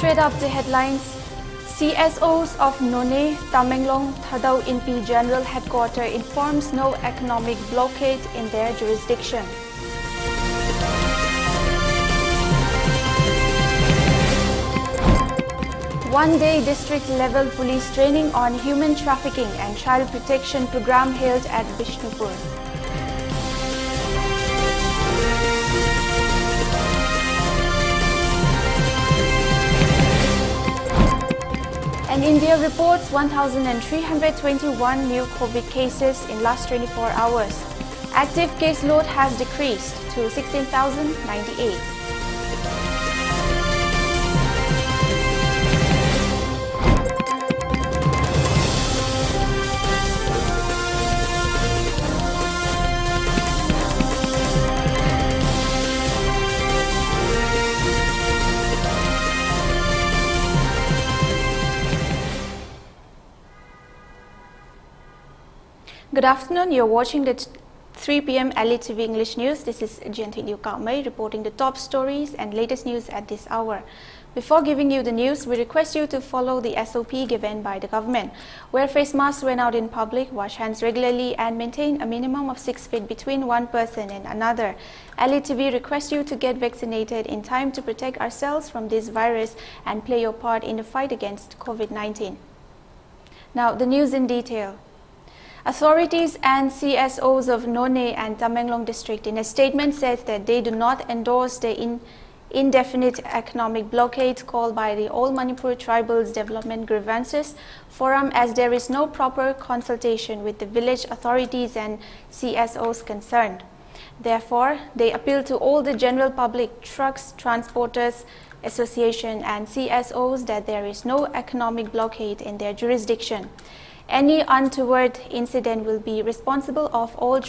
Straight up the headlines. CSOs of None, Tamenglong, Thadao Inpi General Headquarters informs no economic blockade in their jurisdiction. One-day district-level police training on human trafficking and child protection program held at Bishnupur. And India reports 1,321 new COVID cases in last 24 hours. Active caseload has decreased to 16,098. Good afternoon, you're watching the 3 p.m. ELITETV English News. This is Jianthuiliu Kahmei reporting the top stories and latest news at this hour. Before giving you the news, we request you to follow the SOP given by the government. Wear face masks when out in public, wash hands regularly and maintain a minimum of 6 feet between one person and another. ELITETV requests you to get vaccinated in time to protect ourselves from this virus and play your part in the fight against COVID-19. Now, the news in detail. Authorities and CSOs of None and Tamenglong district in a statement said that they do not endorse the indefinite economic blockade called by the All Manipur Tribals Development Grievances Forum, as there is no proper consultation with the village authorities and CSOs concerned. Therefore, they appeal to all the general public, trucks, transporters, association and CSOs that there is no economic blockade in their jurisdiction. Any untoward incident will be responsible of All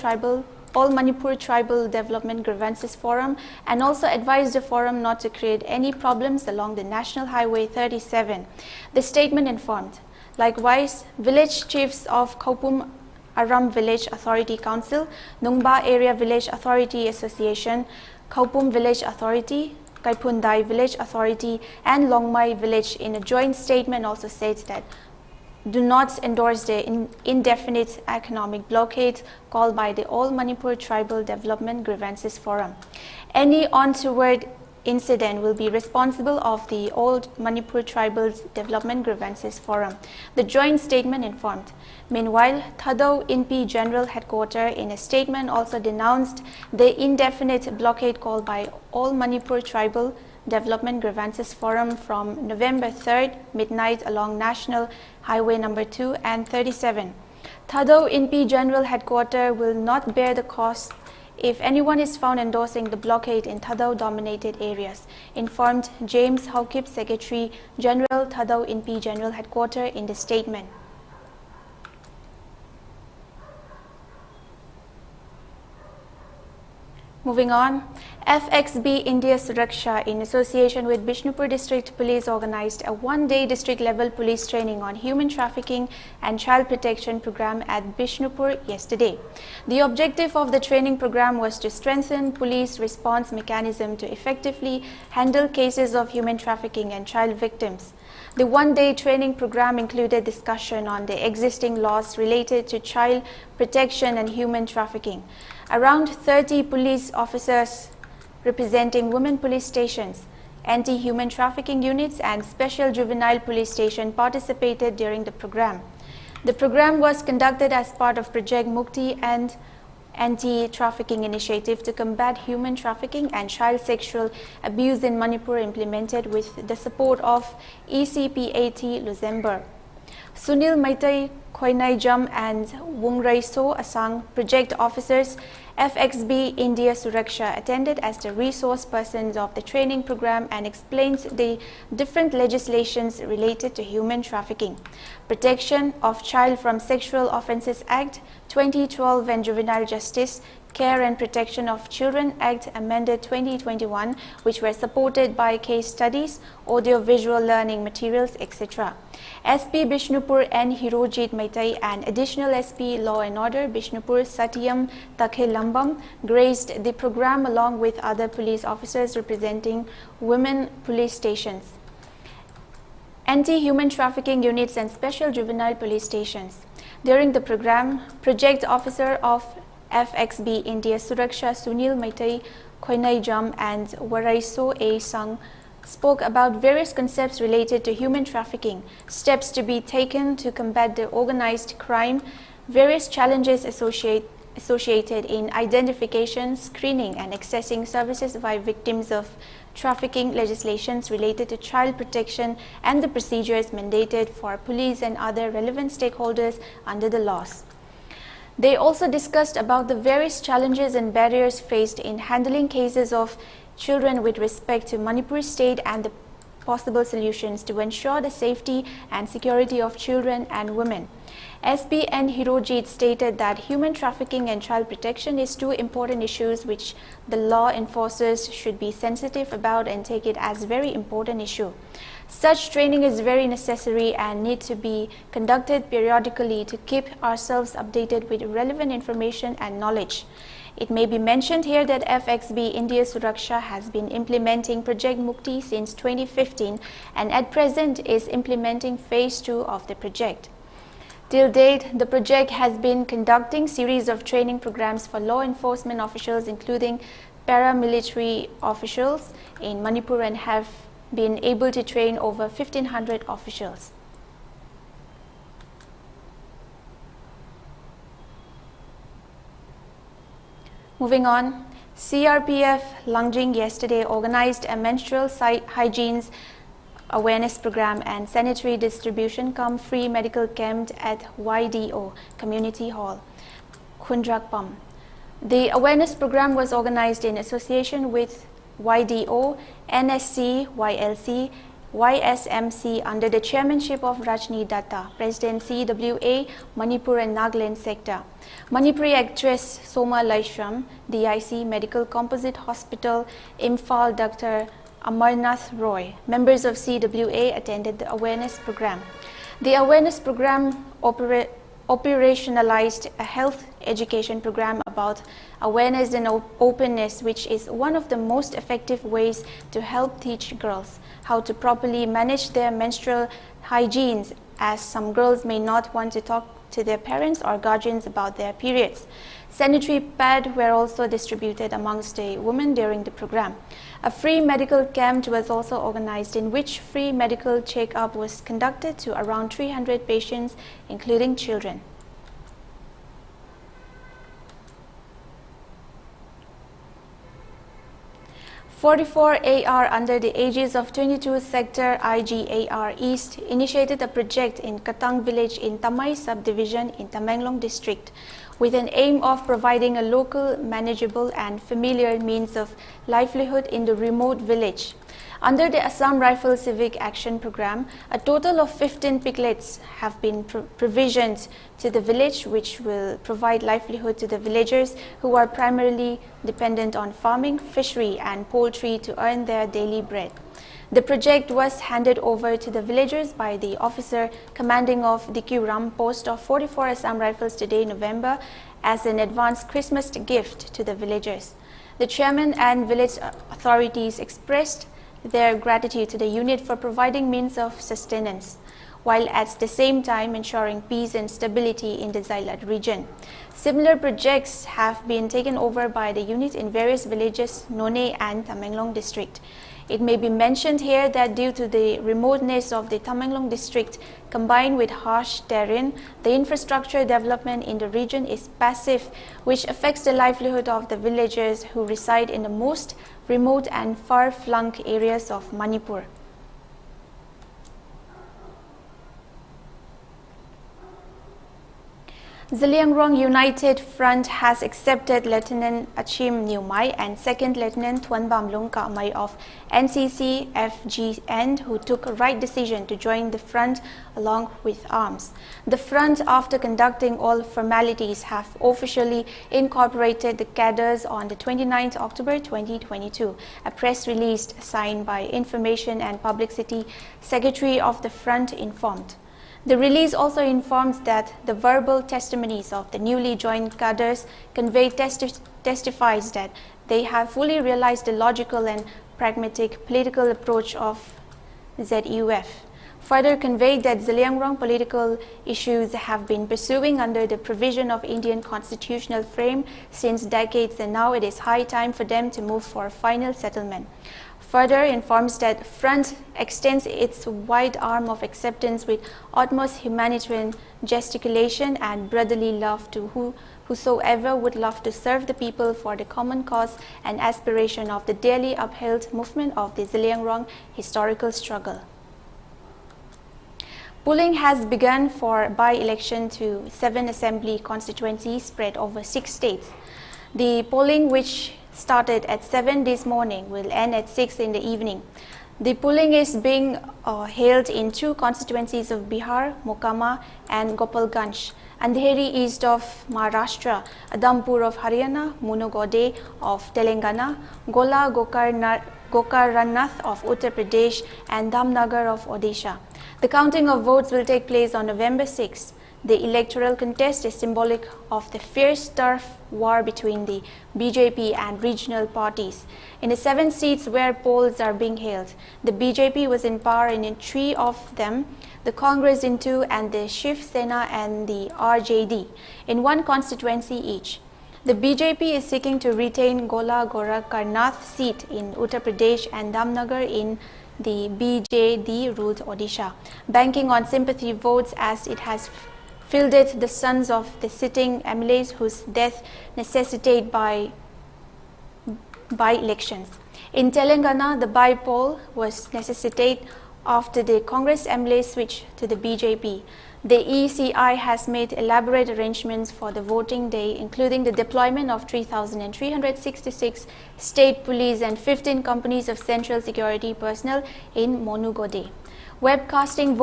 Manipur Tribal Development Grievances Forum, and also advise the forum not to create any problems along the National Highway 37. The statement informed. Likewise, village chiefs of Kaupum Aram Village Authority Council, Nungba Area Village Authority Association, Kaupum Village Authority, Kaipundai Village Authority and Longmai Village in a joint statement also states that do not endorse the indefinite economic blockade called by the All Manipur Tribal Development Grievances Forum. Any untoward incident will be responsible of the All Manipur Tribal Development Grievances Forum, the joint statement informed. Meanwhile, Thadao Inpi General Headquarters in a statement also denounced the indefinite blockade called by All Manipur Tribal Development Grievances Forum from November 3rd midnight along National Highway number 2 and 37. Thadao Inpi General Headquarters will not bear the cost if anyone is found endorsing the blockade in Thadao dominated areas, informed James Hawkip, Secretary General Thadao Inpi General Headquarters in the statement. Moving on, FXB India Suraksha in association with Bishnupur District Police organized a one-day district-level police training on human trafficking and child protection program at Bishnupur yesterday. The objective of the training program was to strengthen police response mechanism to effectively handle cases of human trafficking and child victims. The one-day training program included discussion on the existing laws related to child protection and human trafficking. Around 30 police officers representing women police stations, anti-human trafficking units and special juvenile police station participated during the program. The program was conducted as part of Project Mukti and anti-trafficking initiative to combat human trafficking and child sexual abuse in Manipur, implemented with the support of ECPAT Luxembourg. Sunil Maitai, Khoinai Jam and Wungrai So Asang project officers, FXB India Suraksha attended as the resource persons of the training program and explained the different legislations related to human trafficking, Protection of Child from Sexual Offences Act 2012 and Juvenile Justice Care and Protection of Children Act amended 2021, which were supported by case studies, audio-visual learning materials, etc. SP Bishnupur N. Hirojit Maitai and additional SP Law and Order Bishnupur Satyam Takhe Lambam graced the program along with other police officers representing women police stations. anti-human trafficking units and special juvenile police stations. During the program, project officer of FXB India Suraksha Sunil Maitai Khoinai Jam and Waraiso A. Sang spoke about various concepts related to human trafficking, steps to be taken to combat the organized crime, various challenges associated in identification, screening and accessing services by victims of trafficking, legislations related to child protection and the procedures mandated for police and other relevant stakeholders under the laws. They also discussed about the various challenges and barriers faced in handling cases of children with respect to Manipur state and the possible solutions to ensure the safety and security of children and women. SB and Hirojit stated that human trafficking and child protection is two important issues which the law enforcers should be sensitive about and take it as very important issue. Such training is very necessary and need to be conducted periodically to keep ourselves updated with relevant information and knowledge. It may be mentioned here that FXB India Suraksha has been implementing Project Mukti since 2015 and at present is implementing phase 2 of the project. Till date, the project has been conducting series of training programs for law enforcement officials including paramilitary officials in Manipur and have been able to train over 1,500 officials. Moving on, CRPF Langjing yesterday organized a menstrual hygiene awareness program and sanitary distribution cum free medical camp at YDO Community Hall, Khundrakpam. The awareness program was organized in association with YDO, NSC, YLC, YSMC under the chairmanship of Rajni Datta, President CWA, Manipur and Nagaland sector. Manipuri actress Soma Laishram, DIC Medical Composite Hospital, Imphal Dr. Amarnath Roy. Members of CWA attended the awareness program. The awareness program operationalized a health education program about awareness and openness, which is one of the most effective ways to help teach girls how to properly manage their menstrual hygiene, as some girls may not want to talk to their parents or guardians about their periods. Sanitary pads were also distributed amongst the women during the program. A free medical camp was also organized in which free medical check-up was conducted to around 300 patients, including children. "44 AR under the aegis of 22 Sector IGAR East initiated a project in Katang village in Tamai subdivision in Tamenglong district with an aim of providing a local, manageable and familiar means of livelihood in the remote village. Under the Assam Rifle Civic Action Program, a total of 15 piglets have been provisioned to the village, which will provide livelihood to the villagers who are primarily dependent on farming, fishery and poultry to earn their daily bread. The project was handed over to the villagers by the officer commanding of the Ram post of 44 Assam Rifles today, November, as an advance Christmas gift to the villagers. The chairman and village authorities expressed their gratitude to the unit for providing means of sustenance, while at the same time ensuring peace and stability in the Xailat region. Similar projects have been taken over by the unit in various villages, None and Tamenglong district. It may be mentioned here that due to the remoteness of the Tamenglong district combined with harsh terrain, the infrastructure development in the region is passive, which affects the livelihood of the villagers who reside in the most remote and far-flung areas of Manipur. Zaliangrong United Front has accepted Lieutenant Achim Nyumai and Second Lieutenant Tuan Bamlung Kahmei of NCC FGN, who took a right decision to join the front along with arms. The front, after conducting all formalities, have officially incorporated the cadres on the 29th October 2022. A press release signed by Information and Publicity Secretary of the front informed. The release also informs that the verbal testimonies of the newly joined cadres testifies that they have fully realized the logical and pragmatic political approach of ZUF. further conveyed that Zaliangrong political issues have been pursuing under the provision of Indian constitutional frame since decades, and now it is high time for them to move for final settlement. Further informs that Front extends its wide arm of acceptance with utmost humanitarian gesticulation and brotherly love to whosoever would love to serve the people for the common cause and aspiration of the dearly upheld movement of the Zaliangrong historical struggle. Polling has begun for by-election to 7 assembly constituencies spread over 6 states. The polling, which started at 7 this morning, will end at 6 in the evening. The polling is being held in 2 constituencies of Bihar, Mokama and Gopalganj, Andheri east of Maharashtra, Adampur of Haryana, Munogode of Telangana, Gola Gokarnath of Uttar Pradesh and Damnagar of Odisha. The counting of votes will take place on November 6. The electoral contest is symbolic of the fierce turf war between the BJP and regional parties. In the 7 seats where polls are being held, the BJP was in power in 3 of them, the Congress in 2, and the Shiv Sena and the RJD in 1 constituency each. The BJP is seeking to retain Gola Gorakarnath seat in Uttar Pradesh and Damnagar in the BJD-ruled Odisha, banking on sympathy votes as it has fielded the sons of the sitting MLAs whose death necessitate by-elections. In Telangana, the by-poll was necessitated after the Congress MLA switched to the BJP. The ECI has made elaborate arrangements for the voting day, including the deployment of 3,366 state police and 15 companies of central security personnel in Monugode. Webcasting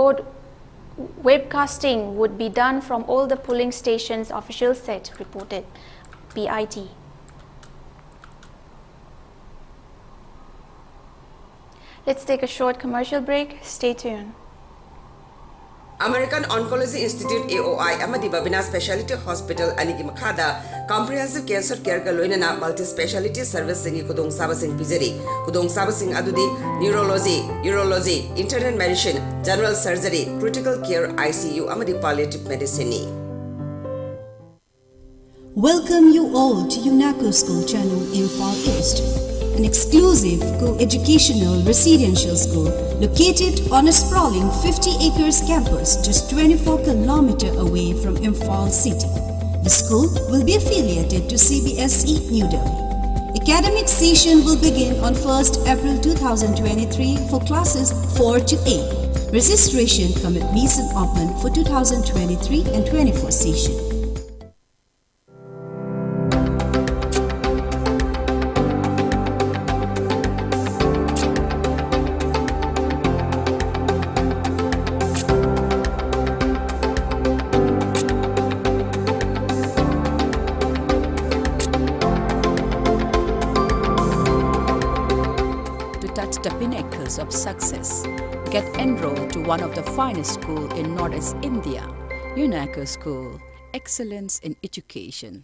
would be done from all the polling stations, officials said, reported BIT. Let's take a short commercial break. Stay tuned. American Oncology Institute AOI Amadi Babina Specialty Hospital Anigi Makhada Comprehensive Cancer Care ka loinana multi specialty service singi kudong sabasing pijari kudong sabasing adudi neurology, urology, internal medicine, general surgery, critical care, ICU amadi palliative medicine ni. Welcome you all to UNACO School Channel in Far East, an exclusive co-educational residential school located on a sprawling 50 acres campus just 24 km away from Imphal city. The school will be affiliated to CBSE New Delhi. Academic session will begin on 1st April 2023 for classes 4 to 8. Registration come at Mason open for 2023 and 24 session. The pinnacles of success. Get enrolled to one of the finest schools in Northeast India. UNACO School, excellence in education.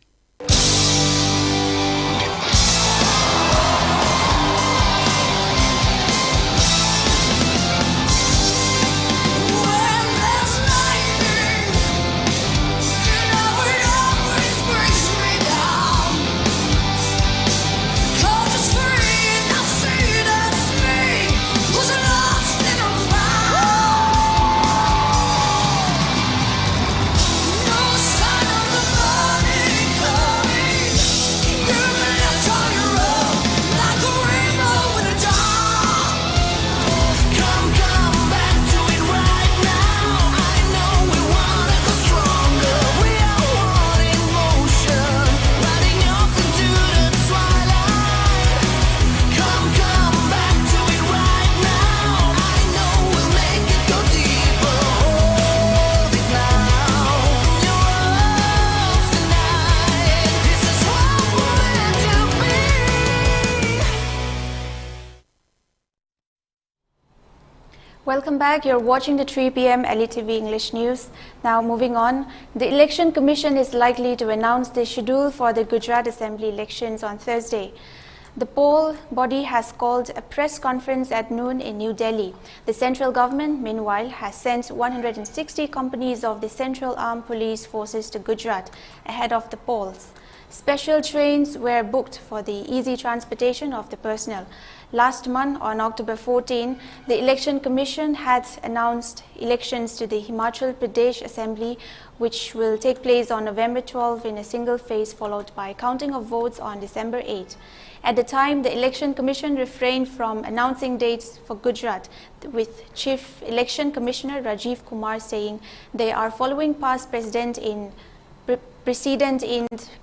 Welcome back. You're watching the 3 p.m. ELITETV English News. Now moving on, the Election Commission is likely to announce the schedule for the Gujarat Assembly elections on Thursday. The poll body has called a press conference at noon in New Delhi. The central government, meanwhile, has sent 160 companies of the Central Armed Police Forces to Gujarat ahead of the polls. Special trains were booked for the easy transportation of the personnel. Last month, on October 14, the Election Commission had announced elections to the Himachal Pradesh Assembly, which will take place on November 12 in a single phase, followed by counting of votes on December 8. At the time, the Election Commission refrained from announcing dates for Gujarat, with Chief Election Commissioner Rajiv Kumar saying they are following past precedent in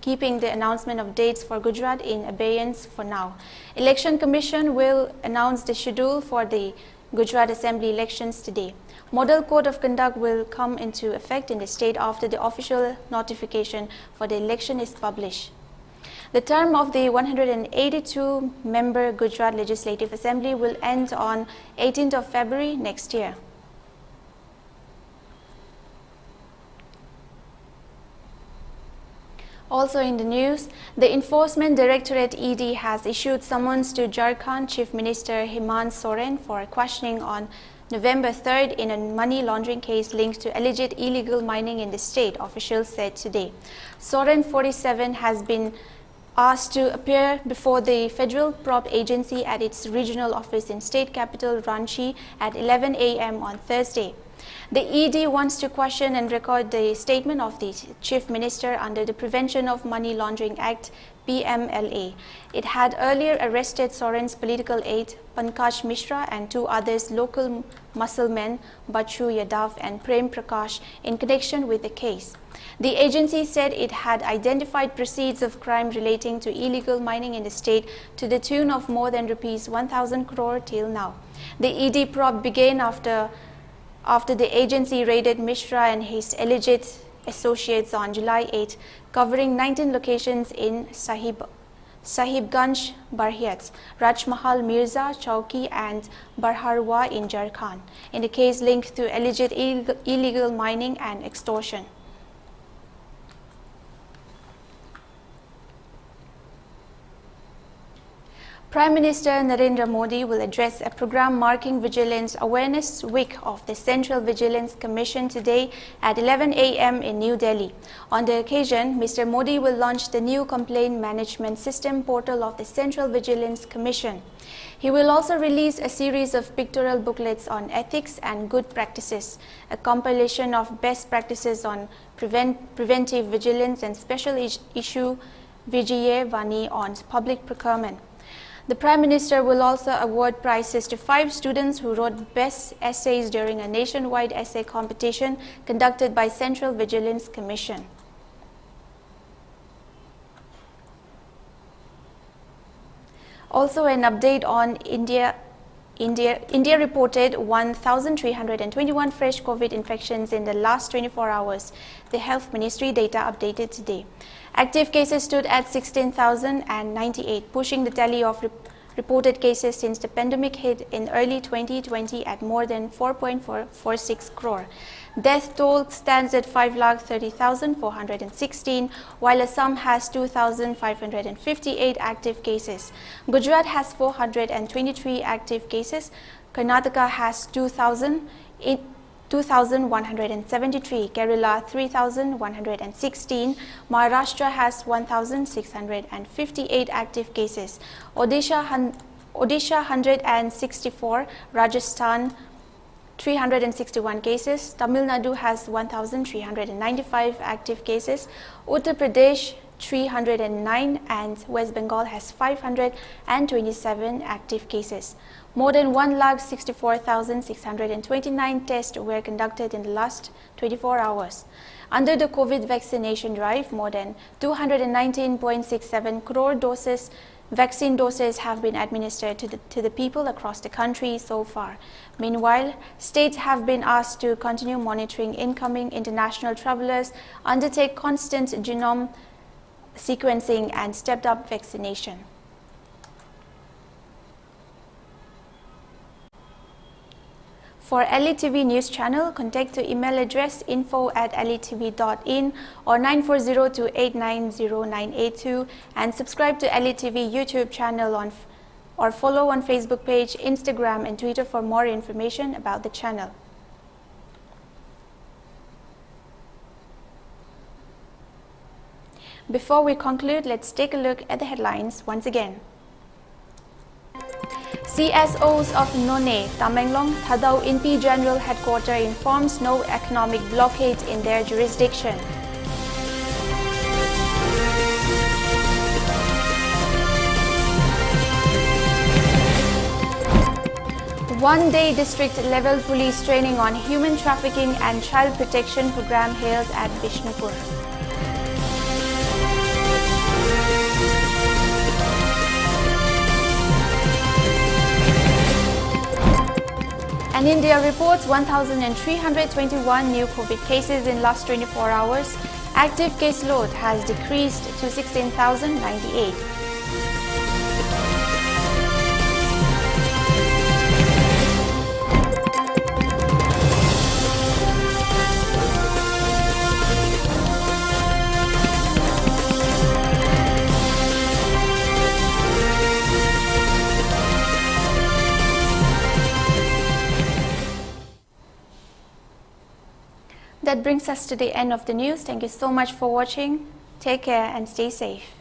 keeping the announcement of dates for Gujarat in abeyance for now. Election Commission will announce the schedule for the Gujarat Assembly elections today. Model Code of Conduct will come into effect in the state after the official notification for the election is published. The term of the 182-member Gujarat Legislative Assembly will end on 18th of February next year. Also in the news, the Enforcement Directorate ED has issued summons to Jharkhand Chief Minister Hemant Soren for questioning on November 3rd in a money laundering case linked to alleged illegal mining in the state, officials said today. Soren, 47, has been asked to appear before the Federal Probe Agency at its regional office in state capital Ranchi at 11 a.m. on Thursday. The ED wants to question and record the statement of the Chief Minister under the Prevention of Money Laundering Act, PMLA. It had earlier arrested Soren's political aide, Pankaj Mishra, and two others, local musclemen, Bachu Yadav and Prem Prakash, in connection with the case. The agency said it had identified proceeds of crime relating to illegal mining in the state to the tune of more than rupees 1,000 crore till now. The ED probe began after the agency raided Mishra and his alleged associates on July 8, covering 19 locations in Sahibganj, Barhiat, Rajmahal, Mirza, Chowki and Barharwa in Jharkhand, in the case linked to alleged illegal mining and extortion. Prime Minister Narendra Modi will address a program marking Vigilance Awareness Week of the Central Vigilance Commission today at 11 a.m. in New Delhi. On the occasion, Mr. Modi will launch the new complaint management system portal of the Central Vigilance Commission. He will also release a series of pictorial booklets on ethics and good practices, a compilation of best practices on preventive vigilance and special issue Vijay Vani on public procurement. The Prime Minister will also award prizes to 5 students who wrote best essays during a nationwide essay competition conducted by Central Vigilance Commission. Also an update on India reported 1,321 fresh COVID infections in the last 24 hours. The Health Ministry data updated today. Active cases stood at 16,098, pushing the tally of reported cases since the pandemic hit in early 2020 at more than 4.46 crore. Death toll stands at 5,30,416, while Assam has 2,558 active cases. Gujarat has 423 active cases. Karnataka has 2,173, Kerala 3,116, Maharashtra has 1,658 active cases, Odisha 164, Rajasthan 361 cases, Tamil Nadu has 1,395 active cases, Uttar Pradesh 309 and West Bengal has 527 active cases. More than 1,64,629 tests were conducted in the last 24 hours. Under the COVID vaccination drive, more than 219.67 crore vaccine doses have been administered to the people across the country so far. Meanwhile, states have been asked to continue monitoring incoming international travelers, undertake constant genome sequencing and stepped up vaccination. For ELITETV News Channel, contact the email address info@elitv.in or 94028900982 and subscribe to ELITETV YouTube channel or follow on Facebook page, Instagram and Twitter for more information about the channel. Before we conclude, let's take a look at the headlines once again. CSOs of None, Tamenglong, Thadao INPI General Headquarters informs no economic blockade in their jurisdiction. One-day district-level police training on human trafficking and child protection program held at Bishnupur. And India reports 1,321 new COVID cases in last 24 hours. Active caseload has decreased to 16,098. That brings us to the end of the news. Thank you so much for watching. Take care and stay safe.